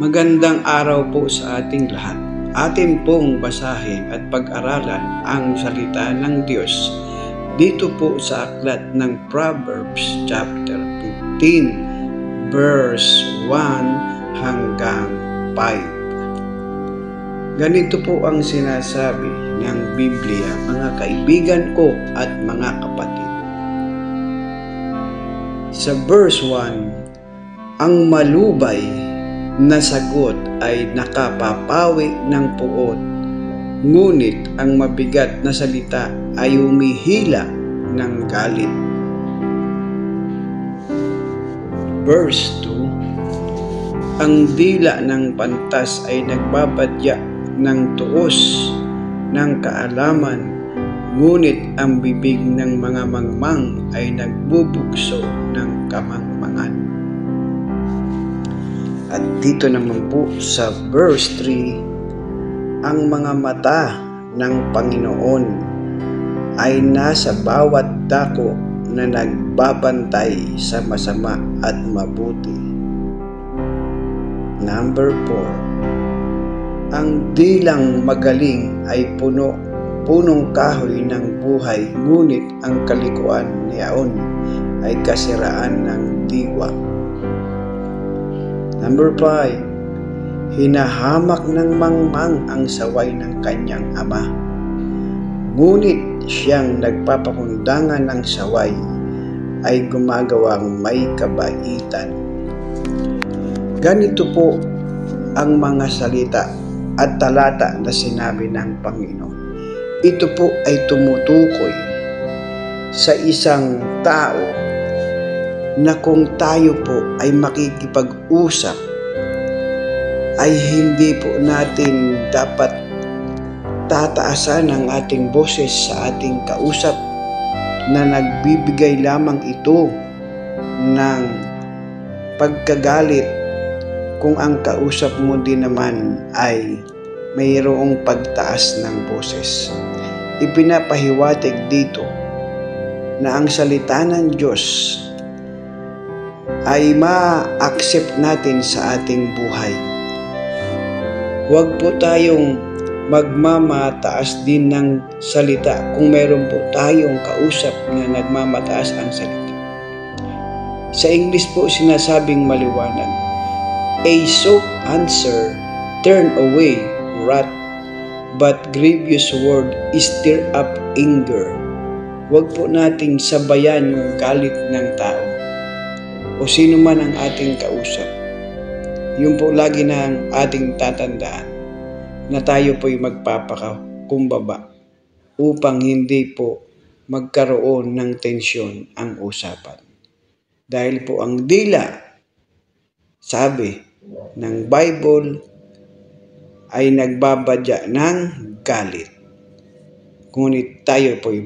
Magandang araw po sa ating lahat. Atin pong basahin at pag-aralan ang salita ng Diyos dito po sa aklat ng Proverbs chapter 15 verse 1 hanggang 5. Ganito po ang sinasabi ng Biblia, mga kaibigan ko at mga kapatid. Sa verse 1, ang malubay na sagot ay nakapapawi ng puot, ngunit ang mabigat na salita ay humihila ng galit. Verse 2, ang dila ng pantas ay nagbabadya ng tuos ng kaalaman, ngunit ang bibig ng mga mangmang ay nagbubugso ng kamangmangan. At dito naman po sa verse 3, ang mga mata ng Panginoon ay nasa bawat dako na nagbabantay sa masama at mabuti. Number 4, ang dilang magaling ay punong kahoy ng buhay, ngunit ang kalikuan niyaon ay kasiraan ng diwa. Number 5, hinahamak ng mangmang ang saway ng kanyang ama, ngunit siyang nagpapakundangan ng saway ay gumagawang may kabaitan. Ganito po ang mga salita at talata na sinabi ng Panginoon. Ito po ay tumutukoy sa isang tao na kung tayo po ay makikipag-usap, ay hindi po natin dapat tataasan ang ating boses sa ating kausap na nagbibigay lamang ito ng pagkagalit kung ang kausap mo din naman ay mayroong pagtaas ng boses. Ipinapahiwatig dito na ang salita ng Diyos ay ma-accept natin sa ating buhay. Huwag po tayong magmamataas din ng salita kung meron po tayong kausap na nagmamataas ang salita. Sa English po sinasabing maliwanag, a soft answer turn away wrath, but grievous word stir up anger. Huwag po nating sabayan yung galit ng tao o sino man ang ating kausap. Yun po lagi na ang ating tatandaan na tayo po'y magpapakakumbaba upang hindi po magkaroon ng tensyon ang usapan. Dahil po ang dila, sabi ng Bible, ay nagbabadya ng galit. Ngunit tayo po'y